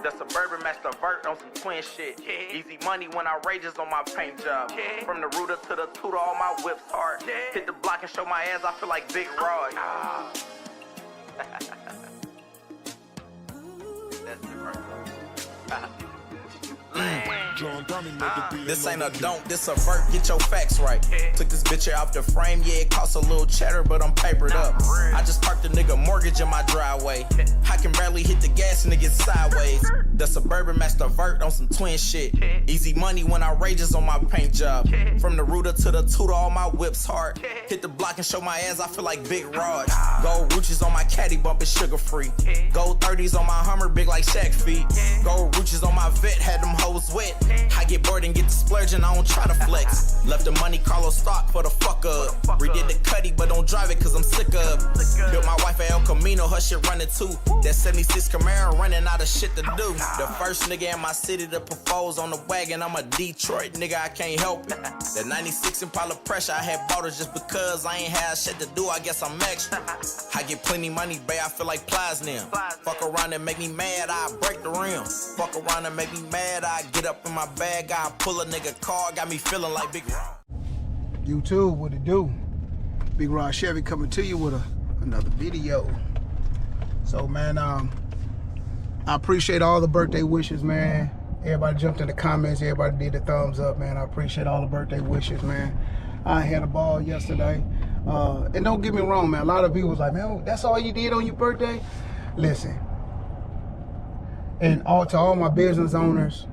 The Suburban Master Vert on some twin shit. Easy money when I rages on my paint job. From the rooter to the tutor, all my whips hard. Hit the block and show my ass, I feel like Big Rod. That's it right there. This ain't a don't, this a vert, get your facts right. Took this bitch here off the frame, yeah, it costs a little cheddar, but I'm papered up. I just parked a nigga mortgage in my driveway. I can barely hit the gas and it gets sideways. The Suburban Master Vert on some twin shit. Easy money when I rages on my paint job. From the rooter to the tutor, all my whips hard. Hit the block and show my ass, I feel like Big Rod. Gold Ruches on my caddy, bump is sugar free. Gold 30s on my Hummer, big like Shaq feet. Gold Ruches on my vet, had them hoes wet. I get bored and get to splurging, I don't try to flex. Left the money, Carlos stock for the fuck up. Redid the cutty, but don't drive it cause I'm sick of. Built my wife at El Camino, her shit running too. That 76 Camaro running out of shit to do. The first nigga in my city to propose on the wagon, I'm a Detroit nigga, I can't help it. That 96 Impala pressure, I had bought it just because I ain't had shit to do, I guess I'm extra. I get plenty money, babe, I feel like Platinum. Fuck around and make me mad, I break the rim. Fuck around and make me mad, I get up in my bag, I pull a nigga car, got me feeling like Big Rod. YouTube, what it do? Big Rod Chevy coming to you with another video. So man, I appreciate all the birthday wishes, man. Everybody jumped in the comments, everybody did the thumbs up, man. I appreciate all the birthday wishes, man. I had a ball yesterday. And don't get me wrong, man. A lot of people was like, man, that's all you did on your birthday? Listen, and to all my business owners,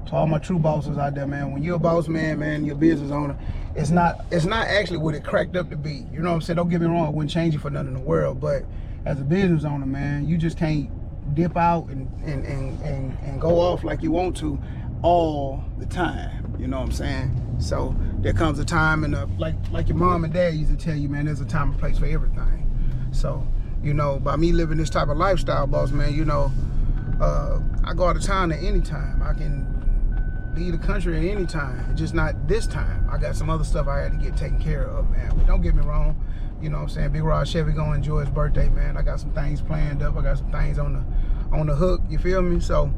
to all my true bosses out there, man, when you're a boss man, man, you're a business owner, it's not actually what it cracked up to be. You know what I'm saying? Don't get me wrong, it wouldn't change you for nothing in the world, but as a business owner, man, you just can't dip out and go off like you want to all the time. You know what I'm saying? So there comes a time, and like your mom and dad used to tell you, man, there's a time and place for everything. So, you know, by me living this type of lifestyle, boss man, you know, I go out of town at any time. I can leave the country at any time, just not this time. I got some other stuff I had to get taken care of, man. But don't get me wrong, you know what I'm saying? Big Rod Chevy gonna enjoy his birthday, man. I got some things planned up. I got some things on the hook, you feel me? So,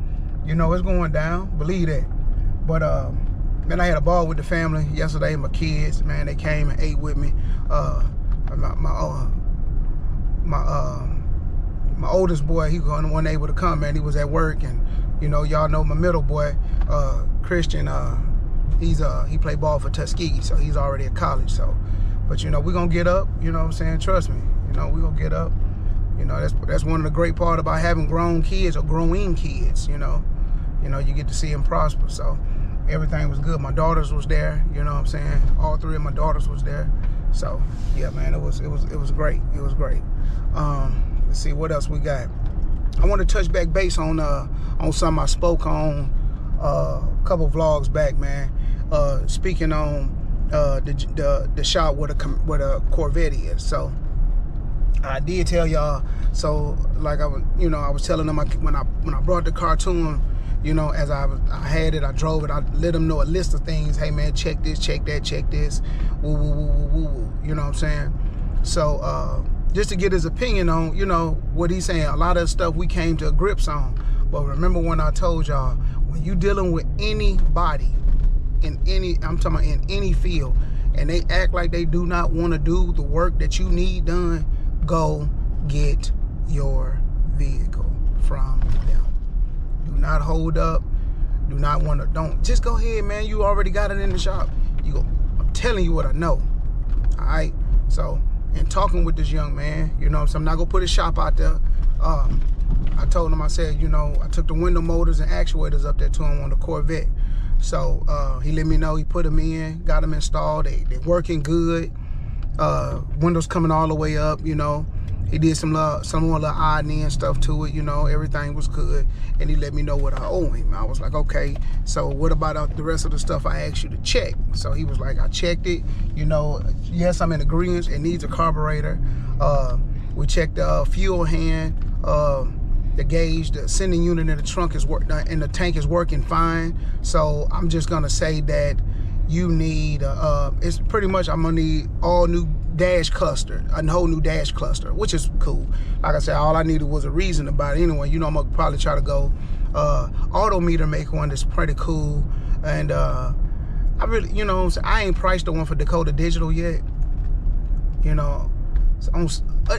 you know, it's going down, believe that. But man, I had a ball with the family yesterday. My kids, man, they came and ate with me. My oldest boy, he wasn't able to come, man. He was at work, and you know, y'all know my middle boy, Christian. He played ball for Tuskegee, so he's already at college. So, but you know, we gonna get up. You know what I'm saying? Trust me. You know, we gonna get up. You know, that's one of the great part about having grown kids or growing kids. You know, you get to see them prosper. So everything was good. My daughters was there. You know what I'm saying? All three of my daughters was there. So yeah, man, it was great. It was great. Let's see what else we got. I want to touch back base on something I spoke on a couple vlogs back, man. Speaking on the shot where a Corvette is. So I did tell y'all. So like I was telling them when I brought the car to them, you know, as I had it, I drove it, I let them know a list of things. Hey man, check this, check that, check this. Woo woo woo woo woo woo. You know what I'm saying? So just to get his opinion on, you know, what he's saying. A lot of stuff we came to grips on. But remember when I told y'all, when you dealing with anybody in any field, and they act like they do not want to do the work that you need done, go get your vehicle from them. Do not hold up. Do not want to. Don't just go ahead, man. You already got it in the shop. I'm telling you what I know. All right. So, and talking with this young man, you know, so I'm not gonna put his shop out there. I told him, I said, you know, I took the window motors and actuators up there to him on the Corvette. So he let me know, he put them in, got them installed. They working good. Windows coming all the way up, you know. He did some more little odd end stuff to it, you know. Everything was good, and he let me know what I owe him. I was like, okay, so what about the rest of the stuff I asked you to check? So he was like, I checked it, you know. Yes, I'm in agreement. It needs a carburetor. We checked the fuel hand, the gauge, the sending unit in the trunk and the tank is working fine. So I'm just gonna say that you need it's pretty much, I'm gonna need all new dash cluster, a whole new dash cluster, which is cool. Like I said, all I needed was a reason about it anyway. You know, I'm gonna probably try to go Autometer make one that's pretty cool. And I really, you know, I ain't priced the one for Dakota Digital yet. You know, so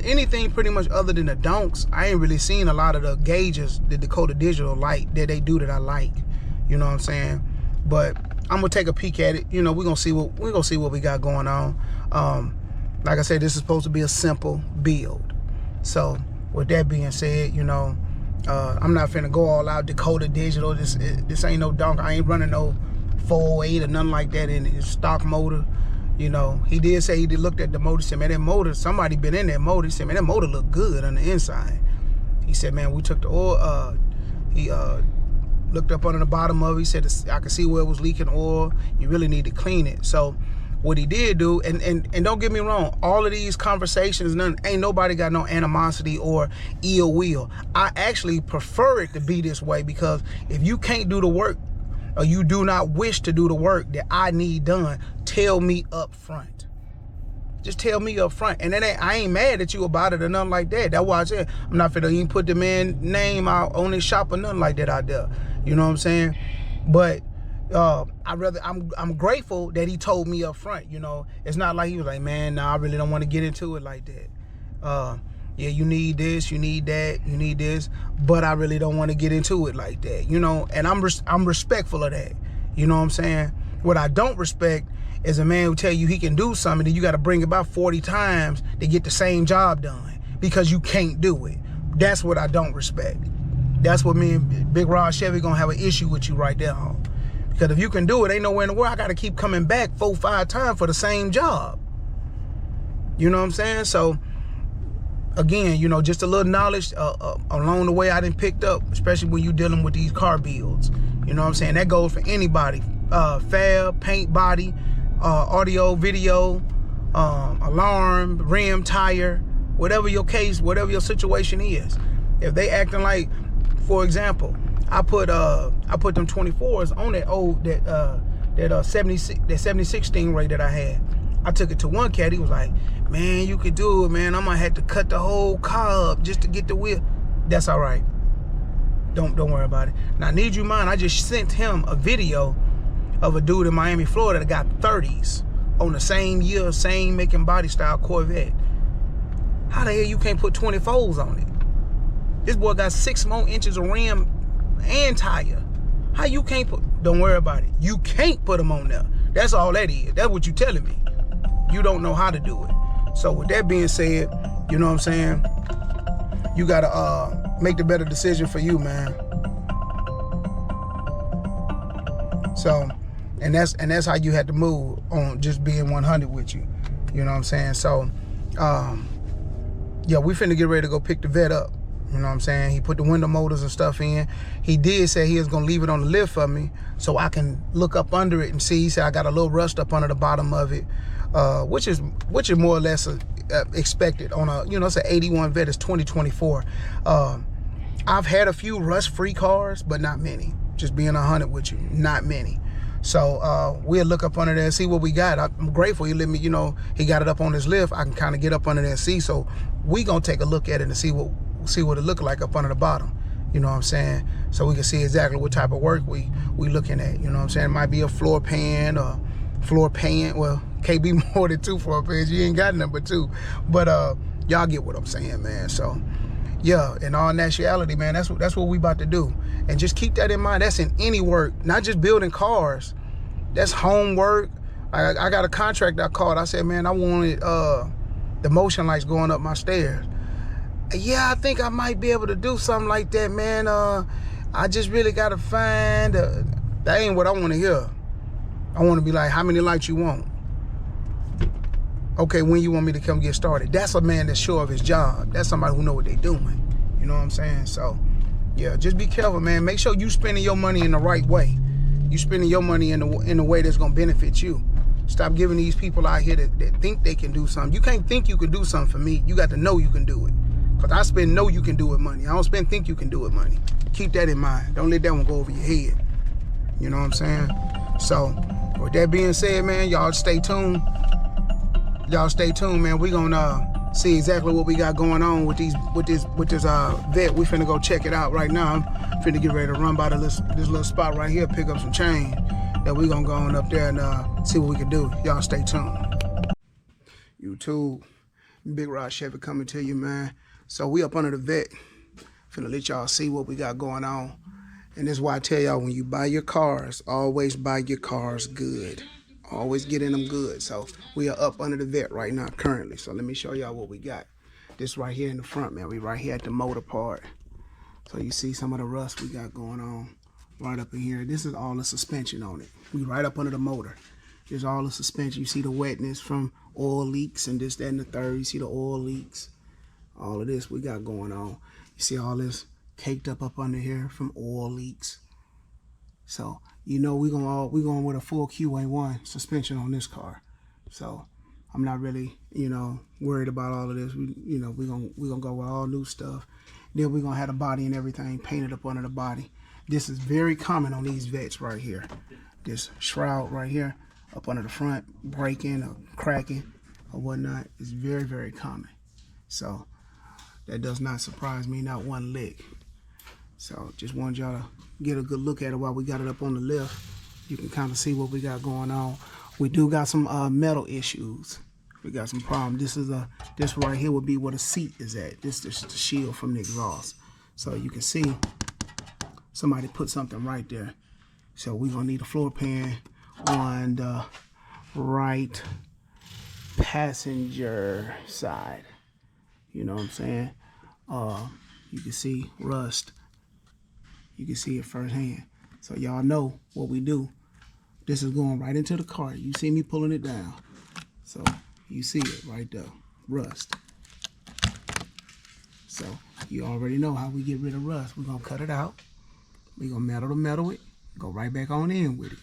anything pretty much other than the donks, I ain't really seen a lot of the gauges that Dakota Digital like that they do that I like. You know what I'm saying? But I'm gonna take a peek at it. You know, we're gonna see what we got going on. Like I said, this is supposed to be a simple build. So with that being said, you know, I'm not finna go all out Dakota Digital. This ain't no donk. I ain't running no 408 or nothing like that in it. It's stock motor. You know, he did say he looked at the motor. He said, man, that motor, somebody been in that motor. He said, man, that motor look good on the inside. He said, man, we took the oil. He looked up under the bottom of it. He said, I could see where it was leaking oil. You really need to clean it. So what he did do, and don't get me wrong, all of these conversations, ain't nobody got no animosity or ill will. I actually prefer it to be this way, because if you can't do the work, or you do not wish to do the work that I need done, tell me up front. Just tell me up front. And I ain't mad at you about it or nothing like that. That's why I said I'm not finna even put the man's name out on his shop or nothing like that out there. You know what I'm saying? But I'm grateful that he told me up front. You know, it's not like he was like, man, nah, I really don't want to get into it like that. Yeah, you need this, you need that, you need this, but I really don't want to get into it like that, you know, and I'm respectful of that, you know what I'm saying? What I don't respect is a man who tell you he can do something that you got to bring about 40 times to get the same job done because you can't do it. That's what I don't respect. That's what me and Big Rod Chevy gonna have an issue with you right there, home. Because if you can do it, ain't nowhere in the world I got to keep coming back 4-5 times for the same job. You know what I'm saying? So, again, you know, just a little knowledge along the way I done picked up, especially when you dealing with these car builds. You know what I'm saying? That goes for anybody. Fab, paint, body, audio, video, alarm, rim, tire, whatever your case, whatever your situation is. If they acting like, for example, I put them 24s on that old that 76 Stingray that I had. I took it to one cat. He was like, man, you could do it, man. I might have to cut the whole car up just to get the wheel. That's all right. Don't worry about it. Now, need you mind, I just sent him a video of a dude in Miami, Florida that got 30s on the same year, same making body style Corvette. How the hell you can't put 24s on it? This boy got 6 more inches of rim and tire. How you can't put, don't worry about it. You can't put them on there. That's all that is. That's what you telling me. You don't know how to do it. So with that being said, you know what I'm saying? You gotta make the better decision for you, man. So, and that's how you had to move on, just being 100 with you. You know what I'm saying? So, yeah, we finna get ready to go pick the vet up. You know what I'm saying? He put the window motors and stuff in. He did say he was gonna leave it on the lift for me so I can look up under it and see. He said I got a little rust up under the bottom of it, which is more or less expected on a, you know, it's an 81 vet, it's 2024. I've had a few rust-free cars, but not many. Just being 100 with you, not many. So we'll look up under there and see what we got. I'm grateful he let me, you know, he got it up on his lift. I can kind of get up under there and see. So we gonna take a look at it and see what it look like up under the bottom. You know what I'm saying? So we can see exactly what type of work we looking at. You know what I'm saying? It might be a floor pan or floor pan. Well, can't be more than 2 floor pans. You ain't got number 2. But y'all get what I'm saying, man. So yeah, in all nationality, man, that's what we about to do. And just keep that in mind. That's in any work, not just building cars. That's homework. I got a contract I called. I said, man, I wanted the motion lights going up my stairs. Yeah, I think I might be able to do something like that, man. I just really got to find, that ain't what I want to hear. I want to be like, how many lights you want? Okay, when you want me to come get started? That's a man that's sure of his job. That's somebody who know what they doing. You know what I'm saying? So, yeah, just be careful, man. Make sure you spending your money in the right way. You spending your money in the way that's going to benefit you. Stop giving these people out here that think they can do something. You can't think you can do something for me. You got to know you can do it. Because I spend know you can do it money. I don't spend think you can do it money. Keep that in mind. Don't let that one go over your head. You know what I'm saying? So, with that being said, man, y'all stay tuned. Y'all stay tuned, man. We're going to see exactly what we got going on with this vet. We finna go check it out right now. I'm finna get ready to run by this little spot right here, pick up some change. That we gonna go on up there and see what we can do. Y'all stay tuned. YouTube, Big Rod Chevy coming to you, man. So we up under the vet. Finna let y'all see what we got going on. And this is why I tell y'all, when you buy your cars, always buy your cars good. Always get in them good. So we are up under the vet right now currently. So let me show y'all what we got. This right here in the front, man. We right here at the motor part. So you see some of the rust we got going on right up in here. This is all the suspension on it. We right up under the motor. There's all the suspension. You see the wetness from oil leaks and this, that, and the third. You see the oil leaks. All of this we got going on. You see all this caked up under here from oil leaks. So you know we going with a full QA1 suspension on this car. So I'm not really, you know, worried about all of this. We gonna go with all new stuff. Then we're gonna have the body and everything painted up under the body. This is very common on these vets right here. This shroud right here up under the front, breaking or cracking or whatnot is very, very common. So that does not surprise me, not one lick. So just wanted y'all to get a good look at it while we got it up on the lift. You can kind of see what we got going on. We do got some metal issues. We got some problems. This right here would be where the seat is at. This is the shield from the exhaust. So you can see somebody put something right there. So we're gonna need a floor pan on the right passenger side. You know what I'm saying? You can see rust. You can see it firsthand. So y'all know what we do. This is going right into the car. You see me pulling it down. So you see it right there, rust. So you already know how we get rid of rust. We're gonna cut it out. We're gonna metal it, go right back on in with it.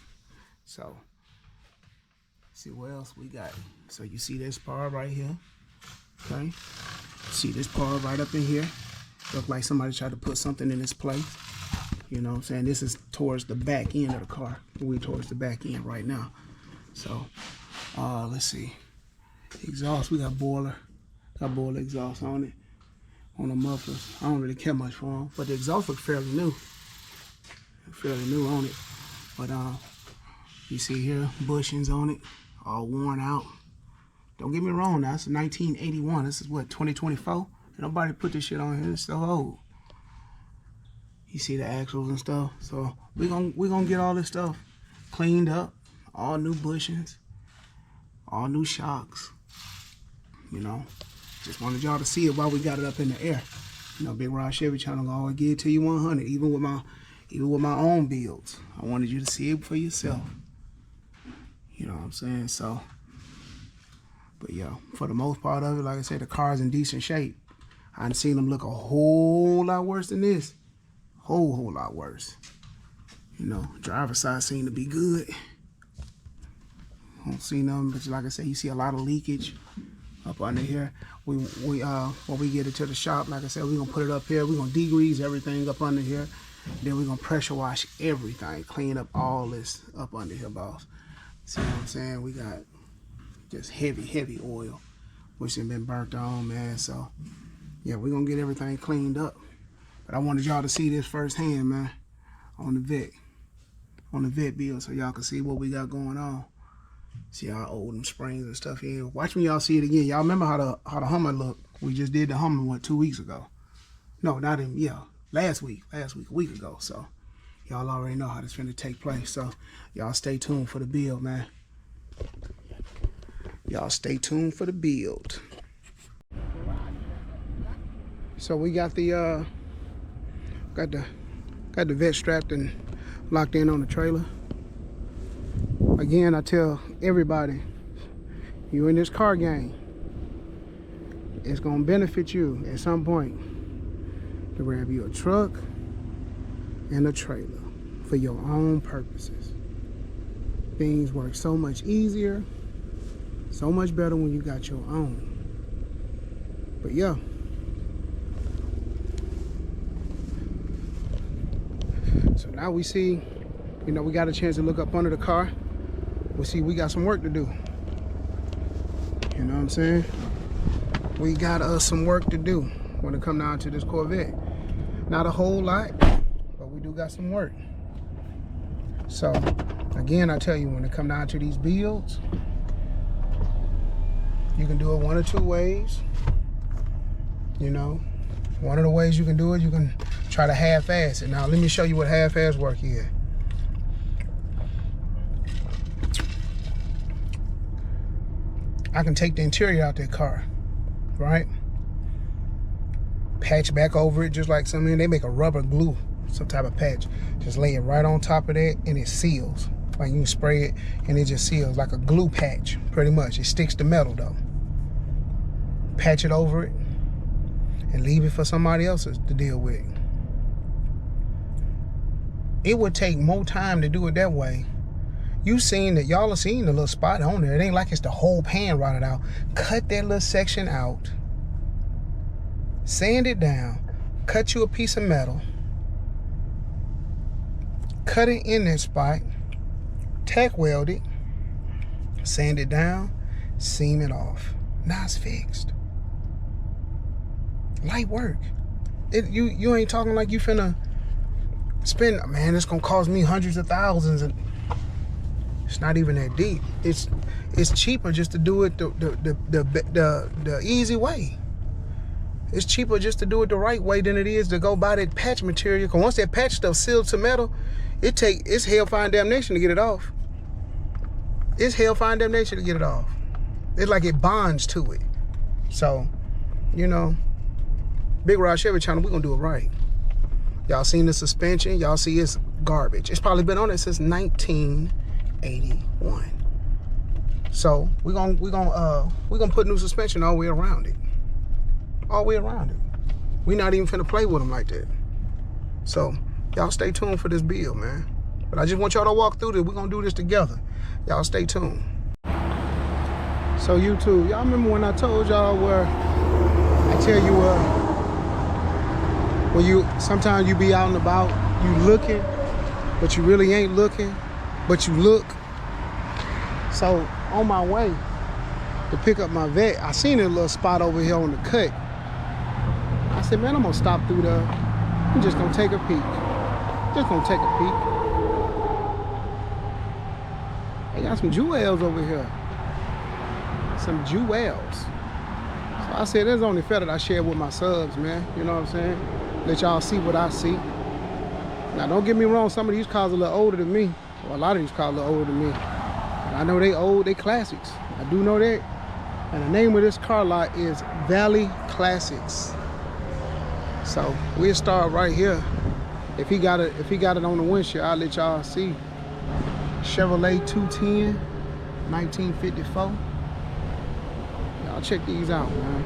So see what else we got. So you see this part right here, okay? See this part right up in here. Look like somebody tried to put something in its place. You know what I'm saying? This is towards the back end of the car. We're towards the back end right now. So let's see. Exhaust, we got boiler exhaust on it, on the mufflers. I don't really care much for them, but the exhaust looks fairly new on it. But you see here, bushings on it, all worn out. Don't get me wrong, now it's 1981. This is what, 2024? Nobody put this shit on here. It's so old. You see the axles and stuff. So we gonna get all this stuff cleaned up, all new bushings, all new shocks. You know, just wanted y'all to see it while we got it up in the air. You know, Big Rod Chevy channel gonna always give it to you 100, even with my own builds. I wanted you to see it for yourself. You know what I'm saying? So, but yeah, for the most part of it, like I said, the car's in decent shape. I've seen them look a whole lot worse than this. Whole lot worse. You know, driver's side seemed to be good. Don't see nothing, but like I said, you see a lot of leakage up under here. When we get it to the shop, like I said, we're gonna put it up here. We're gonna degrease everything up under here. Then we're gonna pressure wash everything, clean up all this up under here, boss. See what I'm saying? We got just heavy oil, which has been burnt on, man. So yeah, we're gonna get everything cleaned up. But I wanted y'all to see this firsthand, man, on the vet build, so y'all can see what we got going on. See how old them springs and stuff here. Watch me y'all see it again. Y'all remember how the Hummer looked? We just did the Hummer, what, 2 weeks ago? No, not even, yeah, last week, a week ago. So y'all already know how this finna take place. So y'all stay tuned for the build, man. Y'all stay tuned for the build. So we got the got the vet strapped and locked in on the trailer. Again, I tell everybody, you in this car game, it's gonna benefit you at some point to grab you a truck and a trailer for your own purposes. Things work so much easier, so much better when you got your own. But yeah. So now we see, you know, we got a chance to look up under the car. We see we got some work to do. You know what I'm saying? we got some work to do when it come down to this Corvette. Not a whole lot, but we do got some work. So again, I tell you, when it come down to these builds, you can do it one or two ways. You know, one of the ways you can do it, you can try to half-ass it. Now let me show you what half-ass work is. I can take the interior out that car, right? Patch back over it, just like some, they make a rubber glue, some type of patch. Just lay it right on top of that and it seals. Like you can spray it and it just seals like a glue patch, pretty much. It sticks to metal though. Patch it over it and leave it for somebody else to deal with. It would take more time to do it that way. You seen that, y'all have seen the little spot on there. It ain't like it's the whole pan rotted out. Cut that little section out, sand it down, cut you a piece of metal, cut it in that spot, tack weld it, sand it down, seam it off. Now it's fixed. Light work. You ain't talking like you finna spend, man, it's gonna cost me hundreds of thousands, and it's not even that deep. It's cheaper just to do it the easy way. It's cheaper just to do it the right way than it is to go buy that patch material. Cause once that patch stuff sealed to metal, it's hellfire and damnation to get it off. It's hellfire and damnation to get it off. It's like it bonds to it. So, you know, Big Rod Chevy channel, we're gonna do it right. Y'all seen the suspension, y'all see it's garbage. It's probably been on it since 1981. So we're gonna put new suspension all the way around it. All the way around it. We're not even finna play with them like that. So y'all stay tuned for this build, man. But I just want y'all to walk through this. We're gonna do this together. Y'all stay tuned. So YouTube, y'all remember when I told y'all where I tell you when you sometimes you be out and about, you looking, but you really ain't looking, but you look. So on my way to pick up my vet, I seen a little spot over here on the cut. I said, man, I'm gonna stop through there. I'm just gonna take a peek. Just gonna take a peek. They got some jewels over here. Some jewels. So I said, there's only fair that I share with my subs, man. You know what I'm saying? Let y'all see what I see. Now, don't get me wrong, some of these cars are a little older than me. Well, a lot of these cars are a little older than me. But I know they old, they classics. I do know that. And the name of this car lot is Valley Classics. So we'll start right here. If he got it on the windshield, I'll let y'all see. Chevrolet 210, 1954. Y'all check these out, man.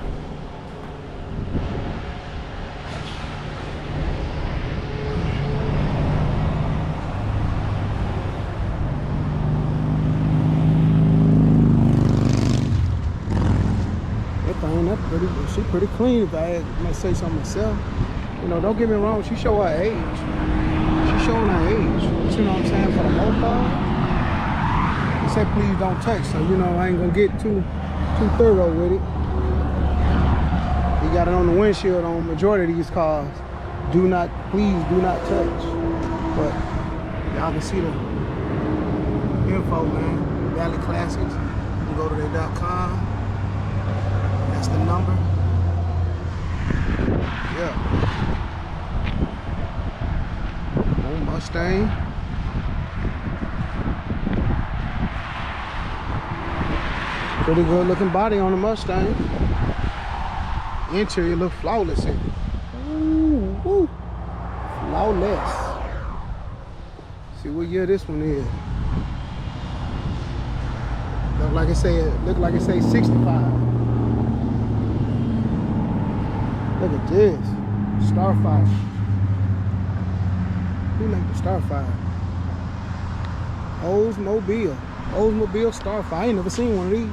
She pretty clean, if I might say so myself. You know, don't get me wrong, she show her age. She showing her age. You know what I'm saying? For the most part, they say please don't touch, so you know I ain't gonna get too thorough with it. You got it on the windshield on majority of these cars. Please do not touch. But y'all can see the info, man. Valley Classics. You can go to their.com. That's the number. Yeah. Old Mustang. Pretty good looking body on the Mustang. Interior look flawless in it. Ooh, woo. Flawless. See what year this one is. Look like it say 65. Look at this. Starfire. Who named the Starfire? Oldsmobile. Oldsmobile Starfire. I ain't never seen one of these.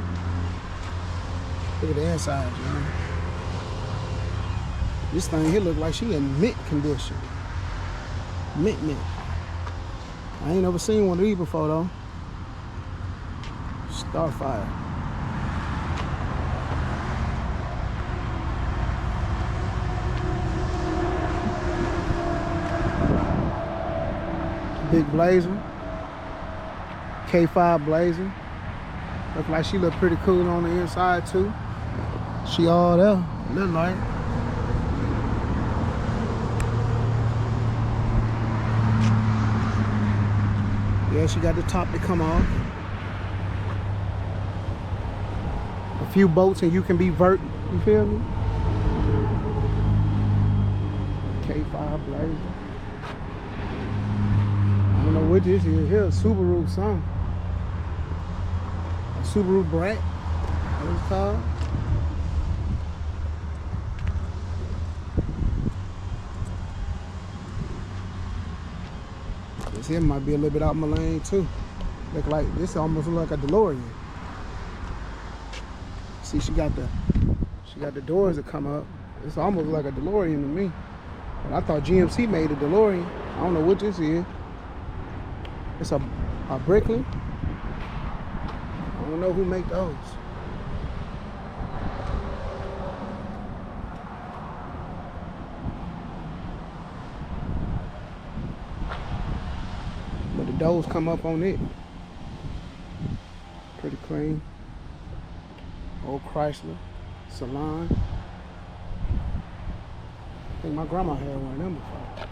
Look at the inside, man. This thing here look like she in mint condition. Mint. I ain't never seen one of these before though. Starfire. Big Blazer. K5 Blazer. Look like she look pretty cool on the inside too. She all there. Look like. Yeah, she got the top to come off. A few bolts and you can be vert. You feel me? K5 Blazer. I don't know what this is here. Subaru something. A Subaru Brat. What it's called? This here might be a little bit out my lane too. Look like this almost look like a DeLorean. See, she got the doors that come up. It's almost like a DeLorean to me. But I thought GMC made a DeLorean. I don't know what this is. It's a Bricklin. I don't know who make those. But the doors come up on it. Pretty clean. Old Chrysler Salon. I think my grandma had one of them before.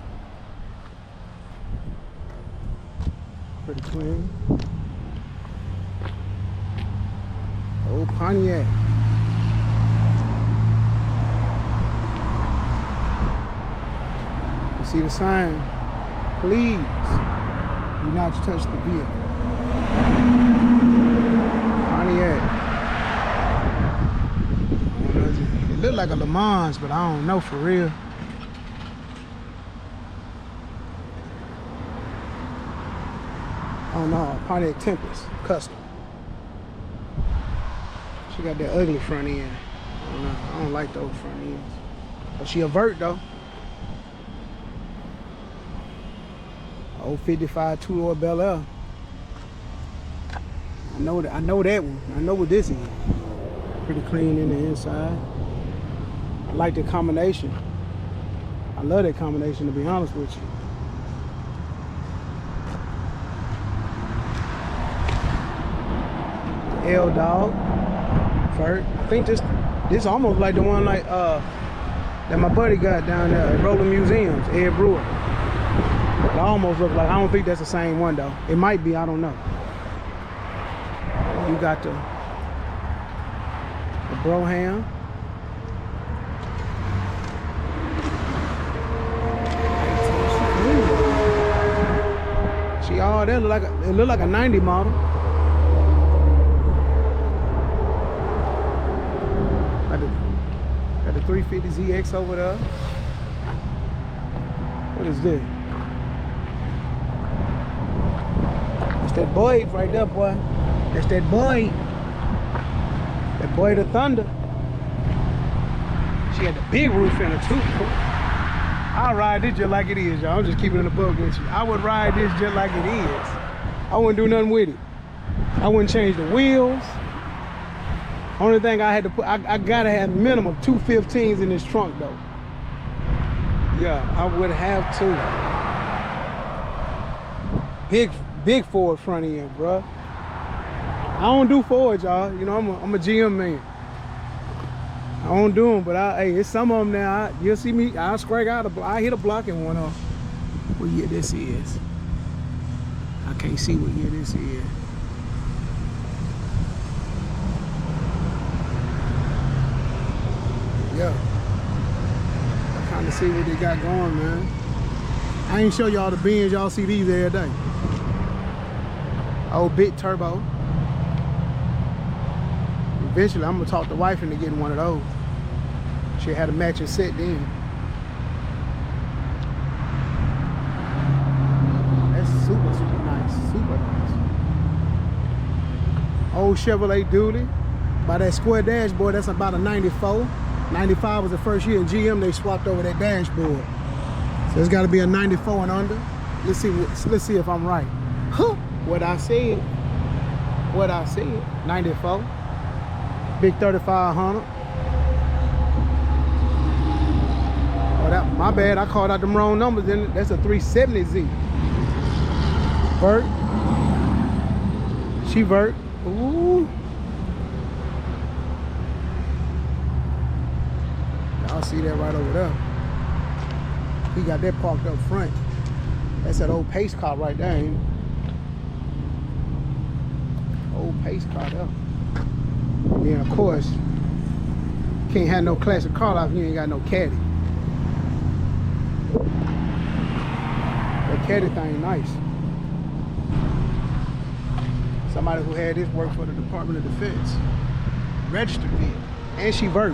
Pretty clean. Old Pontiac. You see the sign? Please do not touch the vehicle. Pontiac. It looked like a Le Mans, but I don't know for real. Oh no, Pontiac Tempest, custom. She got that ugly front end. I don't know, I don't like those front ends. But she a vert though. Old 55 two-door Bel Air. I know that one. I know what this is. Pretty clean in the inside. I like the combination. I love that combination, to be honest with you. L-Dog. Vert. I think this almost like the one like that my buddy got down there at Rolling Museums, Ed Brewer. It almost look like, I don't think that's the same one though. It might be, I don't know. You got the Broham. She all there look like a 90 model. Got the 350ZX over there. What is this? That's that Boyd right there, boy. That's that Boyd. That Boyd the Thunder. She had the big roof in her too. I'll ride this just like it is, y'all. I'm just keeping it in the book with you. I would ride this just like it is. I wouldn't do nothing with it. I wouldn't change the wheels. Only thing I had to put, I gotta have minimum 2 15s in this trunk though. Yeah, I would have to. Big Ford front end, bruh. I don't do Ford, y'all. You know, I'm a GM man. I don't do them, but hey, it's some of them now. You'll see me, I'll scrag out I hit a block in one of them. What year this is? I can't see what year this is. Yeah. I kind of see what they got going, man. I ain't show y'all the Benz, y'all see these every day. Old big turbo. Eventually, I'm gonna talk the wife into getting one of those. She had a matching set then. That's super, super nice. Super nice. Old Chevrolet Dually. By that square dashboard, that's about a 94. 95 was the first year in GM they swapped over that dashboard. So it's gotta be a 94 and under. Let's see if I'm right. Huh. What I said. 94. Big 3500. Oh, my bad. I called out them wrong numbers. Then that's a 370Z. Vert. She vert. Ooh. Y'all see that right over there. He got that parked up front. That's that old pace car right there, ain't it? Old pace car there. Then of course, can't have no classic car life if you ain't got no caddy. That caddy thing nice. Somebody who had this work for the Department of Defense. Registered vehicle. And she vert.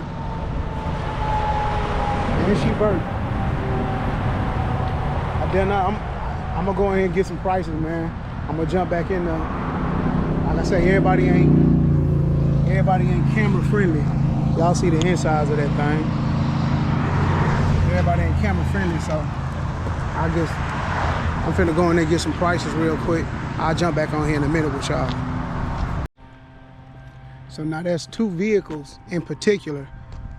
And she vert. I'm gonna go ahead and get some prices, man. I'm gonna jump back in there. Like I say, everybody ain't camera friendly. Y'all see the insides of that thing. Everybody ain't camera friendly, so I'm finna go in there and get some prices real quick. I'll jump back on here in a minute with y'all. So now there's two vehicles in particular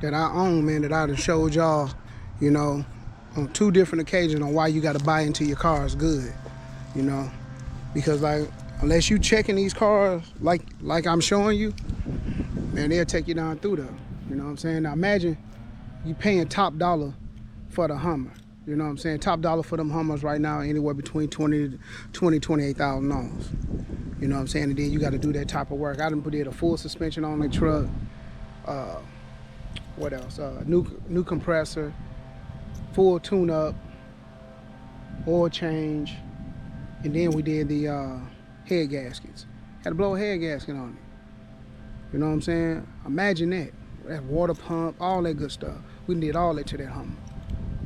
that I own, man, that I done showed y'all, you know, on two different occasions on why you gotta buy into your cars good, you know? Because like, unless you checking these cars like I'm showing you, man, they'll take you down through there. You know what I'm saying? Now imagine you paying top dollar for the Hummer. You know what I'm saying? Top dollar for them Hummers right now, anywhere between $28,000. You know what I'm saying? And then you got to do that type of work. I done put in a full suspension on the truck. What else? New compressor, full tune-up, oil change, and then we did the head gaskets. Had to blow a head gasket on it. You know what I'm saying? Imagine that. That water pump, all that good stuff. We did all that to that Hummer.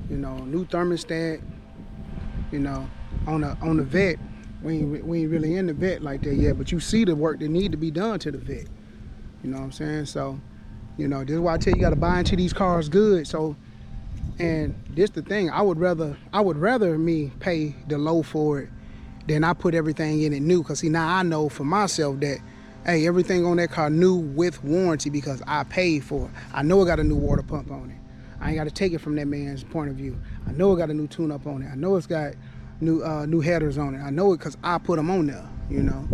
You know, new thermostat. You know, on the vet, we ain't really in the vet like that yet, but you see the work that need to be done to the vet. You know what I'm saying? So, you know, this is why I tell you, you got to buy into these cars good. So, and this the thing, I would rather me pay the low for it than I put everything in it new. Cause see, now I know for myself that, hey, everything on that car new with warranty because I paid for it. I know it got a new water pump on it. I ain't got to take it from that man's point of view. I know it got a new tune-up on it. I know it's got new headers on it. I know it because I put them on there, you know.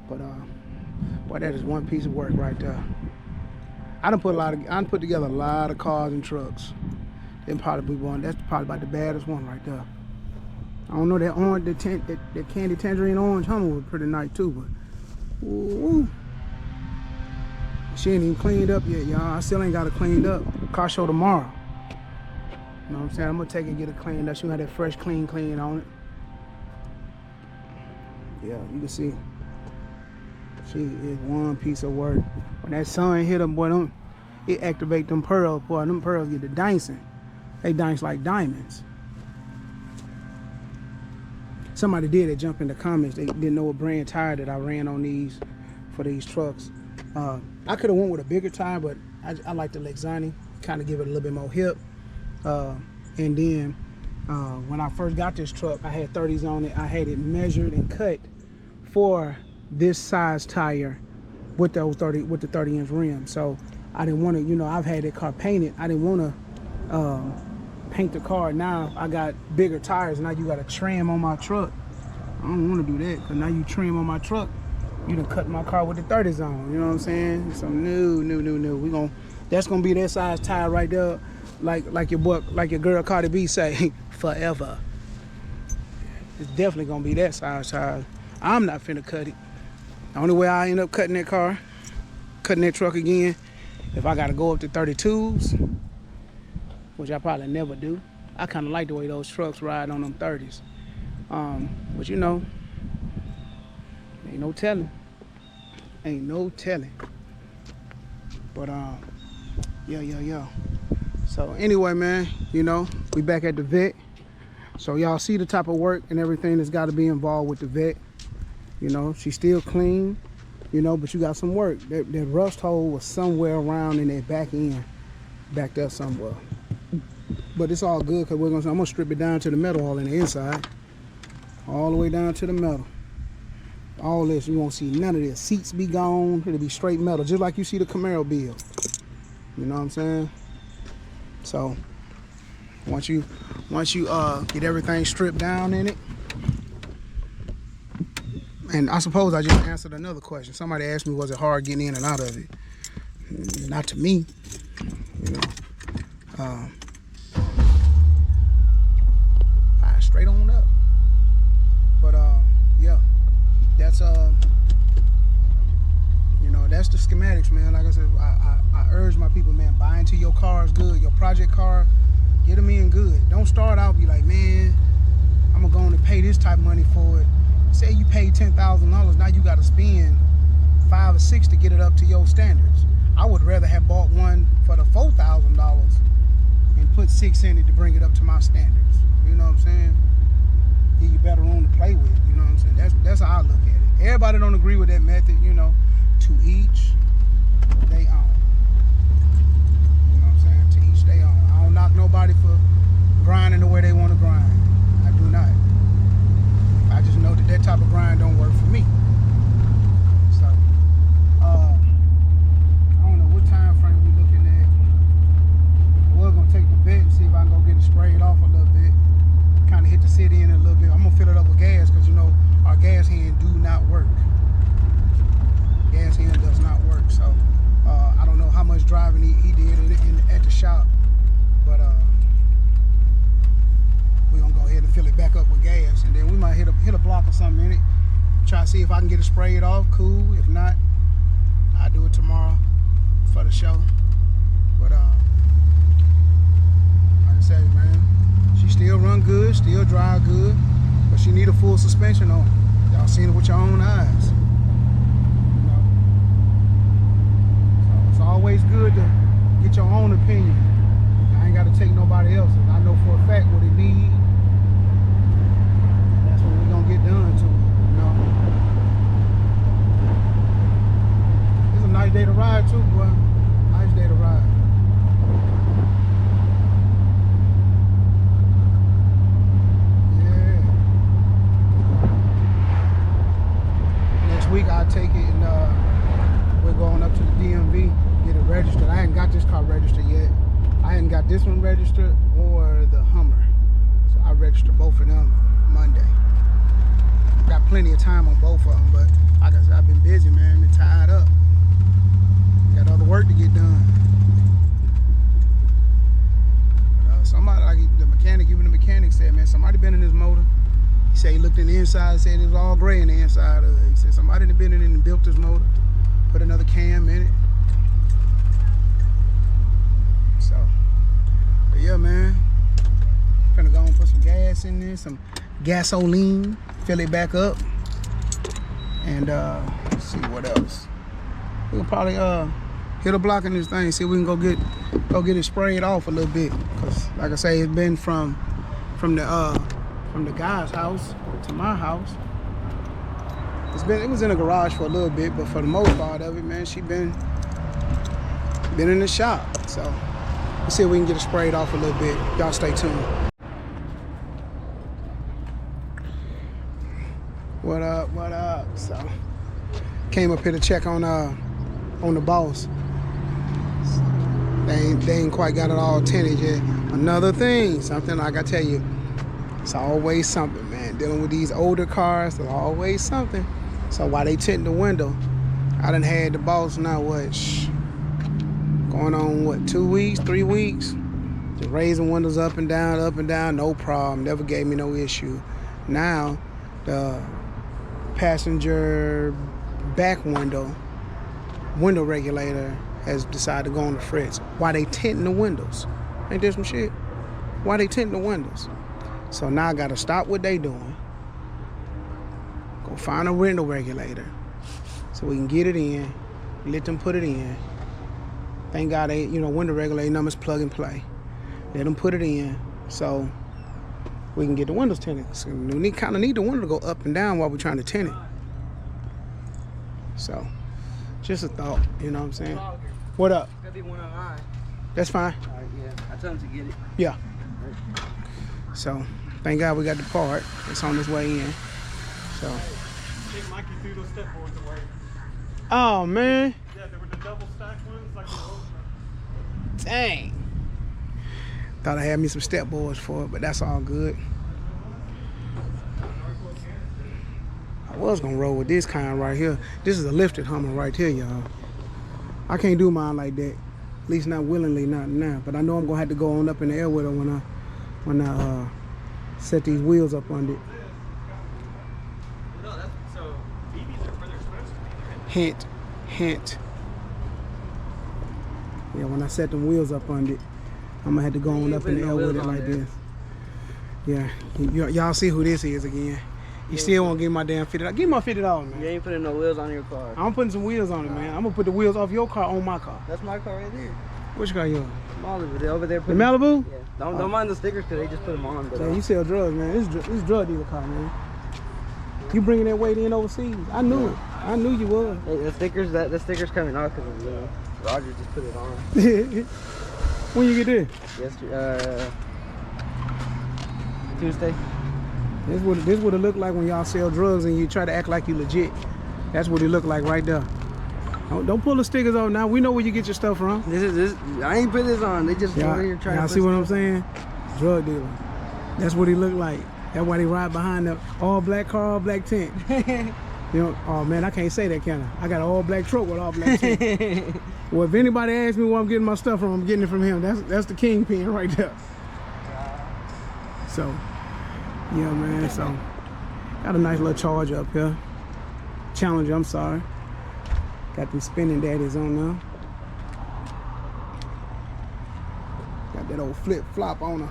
But boy, that is one piece of work right there. I done put together a lot of cars and trucks. That's probably about the baddest one right there. I don't know, that orange, that candy tangerine orange Hummer was pretty nice too, but ooh. She ain't even cleaned up yet, y'all. I still ain't got it cleaned up. Car show tomorrow. You know what I'm saying? I'm gonna take it and get it cleaned up. She gonna have that fresh, clean on it. Yeah, you can see. She is one piece of work. When that sun hit them, boy, it activate them pearls, boy. Them pearls get to dancing. They dance like diamonds. Somebody did jump in the comments. They didn't know what brand tire that I ran on these for these trucks. I could have went with a bigger tire, but I like the Lexani, kind of give it a little bit more hip. And then when I first got this truck, I had 30s on it. I had it measured and cut for this size tire with the 30-inch rim. So I didn't want to, you know, I've had that car painted. I didn't want to paint the car. Now I got bigger tires. Now you got a trim on my truck. I don't want to do that, because now you trim on my truck. You done cut my car with the 30s on, you know what I'm saying? So new. That's gonna be that size tire right there, like your girl Cardi B say, forever. It's definitely gonna be that size tire. I'm not finna cut it. The only way I end up cutting that truck again, if I gotta go up to 32s, which I probably never do. I kinda like the way those trucks ride on them 30s. But you know, ain't no telling. But yeah. So anyway, man, you know, we back at the vet. So y'all see the type of work and everything that's got to be involved with the vet. You know, she's still clean, you know, but you got some work. That rust hole was somewhere around in that back end, back there somewhere. But it's all good, because I'm gonna strip it down to the metal all in the inside, all the way down to the metal. All this, you won't see none of this. Seats be gone. It'll be straight metal, just like you see the Camaro build. You know what I'm saying? So once you get everything stripped down in it, And I suppose I just answered another question. Somebody asked me, was it hard getting in and out of it? Not to me, you know. Fire straight on up. But yeah, that's you know, that's the schematics, man. Like I said, I urge my people, man, buy into your cars good, your project car, get them in good. Don't start out be like, man, I'm gonna go on and pay this type of money for it. Say you paid $10,000, now you got to spend $5 or $6 to get it up to your standards. I would rather have bought one for the $4,000 and put $6 in it to bring it up to my standards. You know what I'm saying? Give you better room to play with. You know what I'm saying? That's how I look at it. Everybody don't agree with that method. You know, to each they own. You know what I'm saying? To each they own. I don't knock nobody for grinding the way they want to grind. I do not. I just know that type of grind don't work for me. So, I don't know what time frame we looking at. We're gonna take the vet and see if I can go get it sprayed off a little bit. Kind of hit the city in a little bit. I'm gonna fill it up with gas because you know our gas hand do not work. Gas hand does not work. So, I don't know how much driving he did at the shop, but we're gonna go ahead and fill it back up with gas, and then we might hit a block or something in it. Try to see if I can get it sprayed off. Cool. If not, I'll do it tomorrow for the show. But like I say, man, she still run good, still drive good, but she need a full suspension on. Y'all seen it with your own eyes. You know? So it's always good to get your own opinion. I ain't got to take nobody else's. I know for a fact what it needs. That's what we're gonna get done to it, you know. It's a nice day to ride too, boy. Nice day to ride. Yeah. Next week I'll take it and we're going up to the DMV, get it registered. I ain't got this car registered yet. I hadn't got this one registered or the Hummer. So I registered both of them Monday. Got plenty of time on both of them, but like I said, I've been busy, man. Been tied up. Got other work to get done. Somebody, like the mechanic, even the mechanic said, man, somebody been in this motor. He said he looked in the inside and said it was all gray in the inside of it. He said somebody had been in it and built this motor, put another cam in it. So, but yeah, man. Finna go and put some gas in there, some gasoline, fill it back up, and let's see what else. We'll probably hit a block in this thing, see if we can go get it sprayed off a little bit. Cause like I say, it's been from the guy's house to my house. It was in the garage for a little bit, but for the most part of it, man, she been in the shop. So let's see if we can get it sprayed off a little bit. Y'all stay tuned. What up, what up? So, came up here to check on the boss. They ain't quite got it all tinted yet. Another thing, something like I tell you, it's always something, man. Dealing with these older cars, there's always something. So while they tint the window, I done had the boss now going on 2 weeks, 3 weeks, just raising windows up and down, no problem, never gave me no issue. Now the passenger back window regulator has decided to go on the fritz. Why they tinting the windows? Ain't there some shit? Why they tinting the windows? So now I gotta stop what they doing, go find a window regulator so we can get it in, let them put it in. Thank God they, window regulator numbers plug and play. Let them put it in so we can get the windows tinted. So we kind of need the window to go up and down while we're trying to tint it. So, just a thought, you know what I'm saying? What up? There'll be one online. That's fine. All right, yeah. I told him to get it. Yeah. So, thank God we got the part. It's on its way in. So. Hey, Mikey threw those step boards away. Oh, man. Yeah, they were the double stack ones, like the old. Dang. Thought I had me some step boards for it, but that's all good. I was gonna roll with this kind right here. This is a lifted Hummer right here, y'all. I can't do mine like that. At least not willingly, not now. But I know I'm gonna have to go on up in the air with her when I set these wheels up on it. No, so BBs are where they're supposed to be. Hint, hint. Yeah, when I set them wheels up on it, I'm gonna have to go on up in the air with it like this. Yeah, y'all see who this is again. You still won't give my damn $50. Give me my $50, man. You ain't putting no wheels on your car. I'm putting some wheels on it, man. I'm gonna put the wheels off your car on my car. That's my car right there. Which car yours? Malibu. They over there. The Malibu? Yeah. Don't mind the stickers because they just put them on. But Yeah, you sell drugs, man. This drug dealer car, man. You bringing that weight in overseas? I knew it. I knew you was. hey, the stickers coming off because Roger just put it on. When you get there? Yesterday, Tuesday. This what it look like when y'all sell drugs and you try to act like you legit. That's what it look like right there. Don't pull the stickers off now. We know where you get your stuff from. This. I ain't put this on. They just over here trying to. Y'all see what I'm saying? Drug dealer. That's what he look like. That's why they ride behind the all black car, all black tent. You know, oh man, I can't say that, can I? I got an all black truck with all black tent. Well, if anybody asks me where I'm getting my stuff from, I'm getting it from him. That's the kingpin right there. So, yeah, man. So, got a nice little Charger up here. Challenger, I'm sorry. Got them spinning daddies on now. Got that old flip flop on her.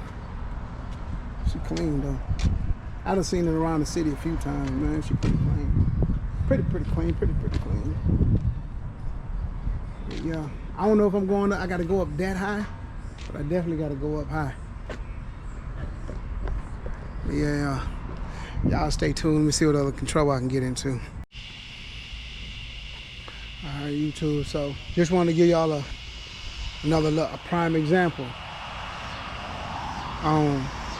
She clean though. I done seen it around the city a few times, man. She pretty clean. Pretty clean, pretty clean. But yeah, I don't know if I'm going up. I gotta go up that high, but I definitely gotta go up high. But yeah, y'all stay tuned. Let me see what other control I can get into. All right, YouTube. So just wanted to give y'all another prime example on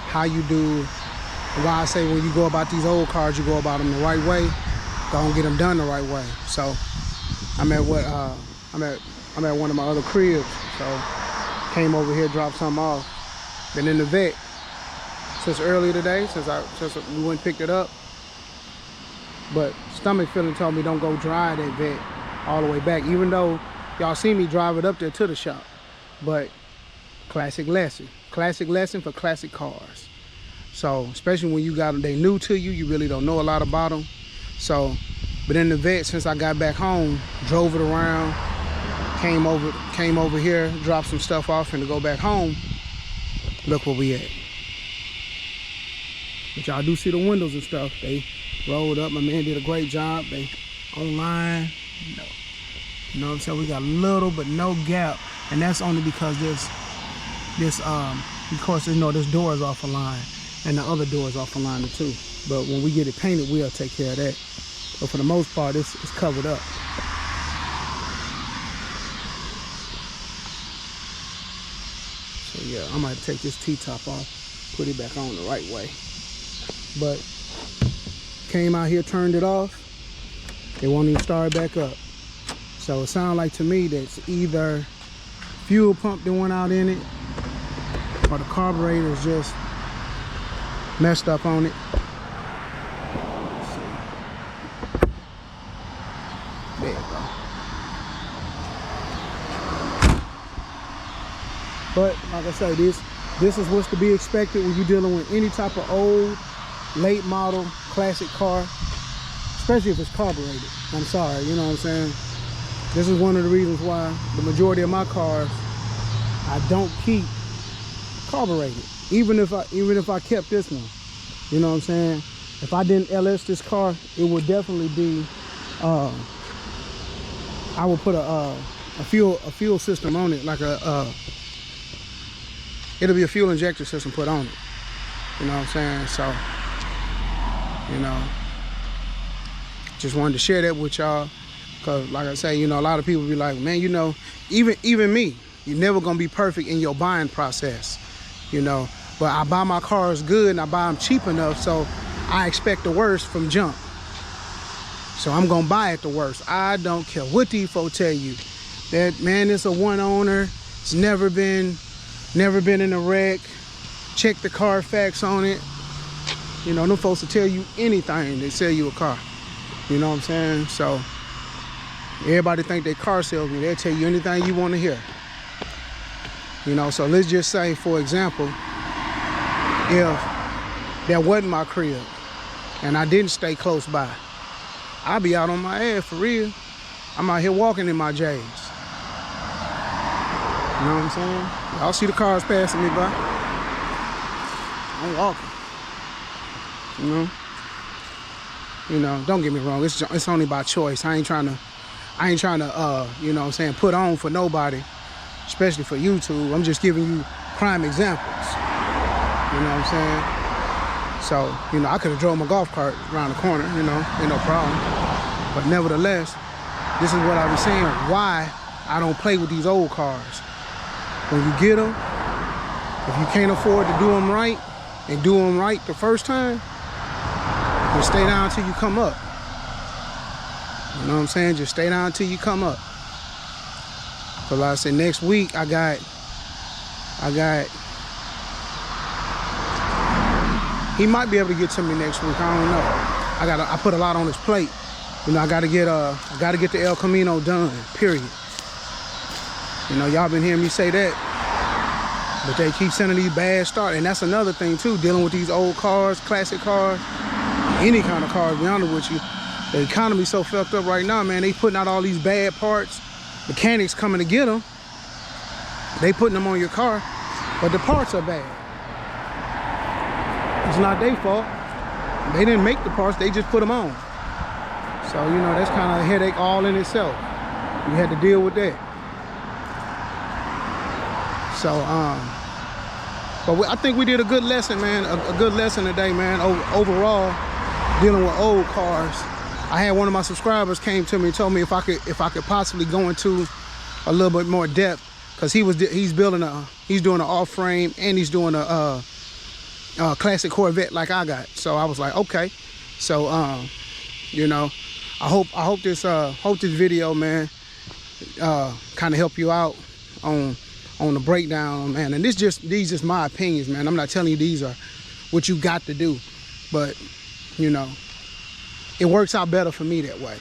how you do. Why I say when you go about these old cars, you go about them the right way. Don't get them done the right way. So I'm at one of my other cribs. So came over here, dropped something off. Been in the vet since earlier today, since we went and picked it up. But stomach feeling told me don't go drive that vet all the way back, even though y'all see me drive it up there to the shop. But classic lesson for classic cars. So especially when they new to you, you really don't know a lot about them. So, but in the vet, since I got back home, drove it around, came over here, dropped some stuff off, and to go back home. Look where we at. But y'all do see the windows and stuff. They rolled up. My man did a great job. They online. You know what I'm saying? We got little but no gap, and that's only because of course, you know, this door is off a line, and the other door is off a line too. But when we get it painted, we'll take care of that. But for the most part, it's covered up. So yeah, I might take this T-top off, put it back on the right way. But came out here, turned it off. It won't even start back up. So it sounds like to me that it's either fuel pump that went out in it, or the carburetor is just messed up on it. There you go. But like I say, this is what's to be expected when you're dealing with any type of old, late model, classic car, especially if it's carbureted. I'm sorry, you know what I'm saying? This is one of the reasons why the majority of my cars I don't keep carbureted. Even if I kept this one, you know what I'm saying? If I didn't LS this car, it would definitely be. I would put a fuel system on it, like it'll be a fuel injector system put on it. You know what I'm saying? So, you know, just wanted to share that with y'all. Cause like I say, you know, a lot of people be like, man, you know, even me, you're never gonna be perfect in your buying process, you know. But I buy my cars good and I buy them cheap enough, so I expect the worst from jump. So I'm gonna buy it the worst. I don't care what these folks tell you. That man, it's a one owner. It's never been in a wreck. Check the Carfax on it. You know, them folks will tell you anything. They sell you a car. You know what I'm saying? So everybody think they car salesman. They'll tell you anything you want to hear. You know, so let's just say, for example, if that wasn't my crib and I didn't stay close by, I'd be out on my ass for real. I'm out here walking in my J's. You know what I'm saying? Y'all see the cars passing me by? I'm walking. You know, don't get me wrong. It's only by choice. I ain't trying to, you know what I'm saying, put on for nobody, especially for YouTube. I'm just giving you prime examples. You know what I'm saying? So, you know, I could have drove my golf cart around the corner, you know, ain't no problem. But nevertheless, this is what I was saying, why I don't play with these old cars. When you get them, if you can't afford to do them right, and do them right the first time, just stay down until you come up. You know what I'm saying? Just stay down until you come up. So like I said, next week I got, he might be able to get to me next week, I don't know. I put a lot on his plate. You know, I gotta get the El Camino done, period. You know, y'all been hearing me say that, but they keep sending these bad starts. And that's another thing too, dealing with these old cars, classic cars, any kind of cars, to be honest with you. The economy's so fucked up right now, man. They putting out all these bad parts. Mechanics coming to get them. They putting them on your car, but the parts are bad. It's not their fault. They didn't make the parts, they just put them on. So, you know, that's kind of a headache all in itself. You had to deal with that. So, but I think we did a good lesson, man. A good lesson today, man. Overall, dealing with old cars. I had one of my subscribers came to me and told me if I could possibly go into a little bit more depth, because he's doing an off frame and he's doing a classic Corvette like I got. So I was like, okay. So you know, I hope this video, man, kind of help you out on the breakdown, man. And these just my opinions, man. I'm not telling you these are what you got to do, but you know, it works out better for me that way.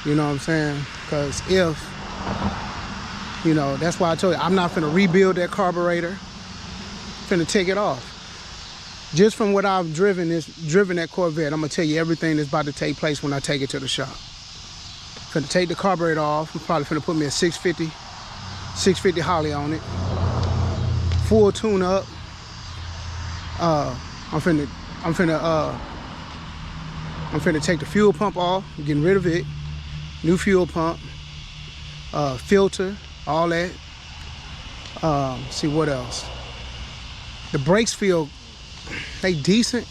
You know what I'm saying? Because if, you know, that's why I told you, I'm not finna rebuild that carburetor. Finna take it off. Just from what I've driven that Corvette, I'm gonna tell you everything that's about to take place when I take it to the shop. Finna take the carburetor off. I'm probably finna put me a 650 Holly on it. Full tune up. I'm finna take the fuel pump off, getting rid of it. New fuel pump, filter, all that. See what else. The brakes feel, they decent.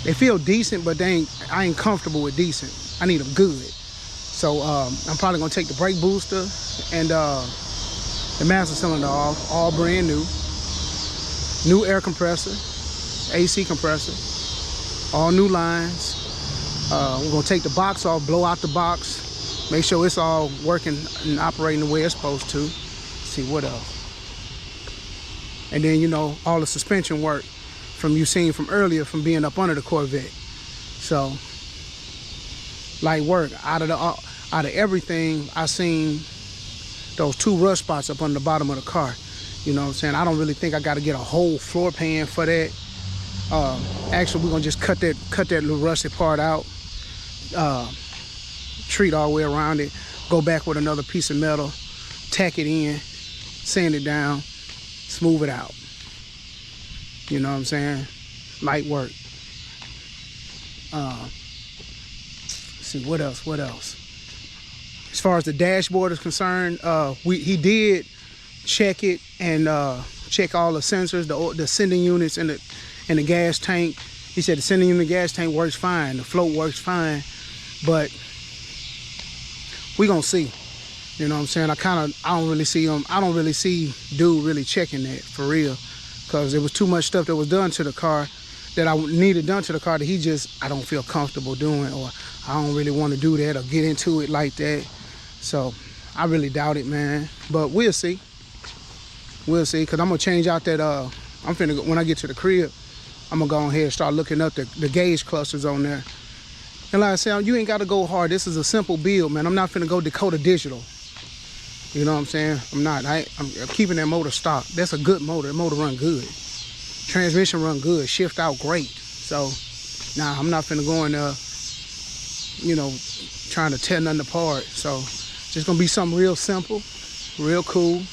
They feel decent, but I ain't comfortable with decent. I need them good. So I'm probably gonna take the brake booster and the master cylinder off, all brand new. New air compressor, AC compressor, all new lines. We're gonna take the box off, blow out the box, make sure it's all working and operating the way it's supposed to. See what else. And then, you know, all the suspension work from you seen from earlier from being up under the Corvette. So, light work. Out of everything, I seen those 2 rust spots up on the bottom of the car. You know what I'm saying? I don't really think I got to get a whole floor pan for that. Actually, we're gonna just cut that little rusty part out, treat all the way around it, go back with another piece of metal, tack it in, sand it down, smooth it out. You know what I'm saying? Light work. See what else? As far as the dashboard is concerned, he did check it and check all the sensors, the sending units and the gas tank. He said the sending unit gas tank works fine, the float works fine, but we gonna see. You know what I'm saying? I don't really see dude really checking that for real, because there was too much stuff that was done to the car that I needed done to the car that I don't feel comfortable doing, or I don't really want to do that or get into it like that. So I really doubt it, man. But we'll see. We'll see, because I'm gonna change out that when I get to the crib, I'm gonna go ahead and start looking up the gauge clusters on there. And like I said, you ain't got to go hard. This is a simple build, man. I'm not finna go Dakota Digital. You know what I'm saying? I'm not. I'm keeping that motor stock. That's a good motor. That motor run good. Transmission run good. Shift out great. So, nah, I'm not finna go in there, you know, trying to tear nothing apart. So, just gonna be something real simple, real cool.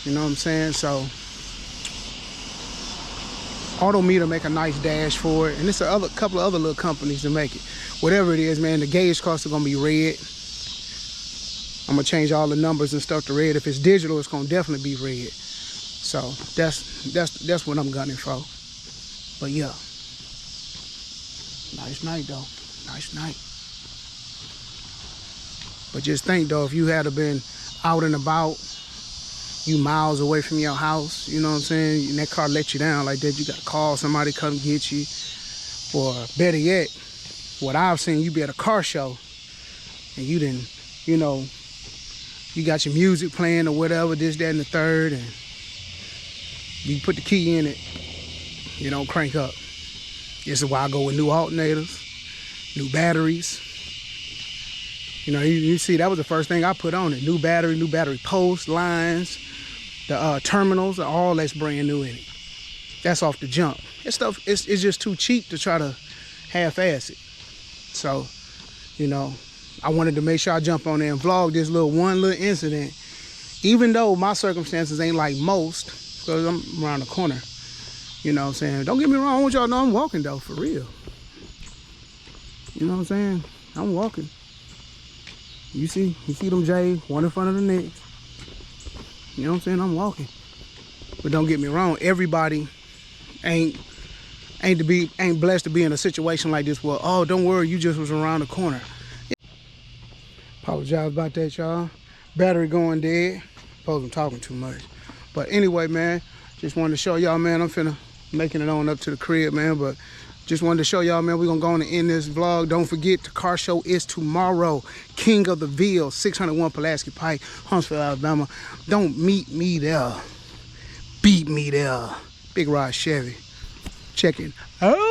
You know what I'm saying? So, Autometer make a nice dash for it, and it's a couple of other little companies that make it. Whatever it is, man, the gauge costs are gonna be red. I'm gonna change all the numbers and stuff to red. If it's digital, it's gonna definitely be red. So that's what I'm gunning for. But yeah, nice night though, nice night. But just think though, if you had been out and about, you miles away from your house, you know what I'm saying, and that car let you down like that, you gotta call somebody come get you. Or better yet, what I've seen, you be at a car show and you didn't, you know, you got your music playing or whatever, this, that, and the third, and you put the key in it, you don't crank up. This is why I go with new alternators, new batteries. You know, you see, that was the first thing I put on it. New battery posts, lines, the terminals, all that's brand new in it. That's off the jump. That stuff, it's just too cheap to try to half-ass it. So, you know, I wanted to make sure I jump on there and vlog this one little incident. Even though my circumstances ain't like most, because I'm around the corner. You know what I'm saying? Don't get me wrong, I want y'all to know I'm walking though, for real. You know what I'm saying? I'm walking. You see them J's, one in front of the next. You know what I'm saying? I'm walking. But don't get me wrong, everybody ain't blessed to be in a situation like this where, oh, don't worry, you just was around the corner. Apologize about that, y'all. Battery going dead. Suppose I'm talking too much. But anyway, man, just wanted to show y'all, man, I'm finna making it on up to the crib, man, but just wanted to show y'all, man, we're gonna go on and end this vlog. Don't forget, the car show is tomorrow. King of the Ville, 601 Pulaski Pike, Huntsville, Alabama. Don't meet me there. Beat me there. Big Rod Chevy. Check it out.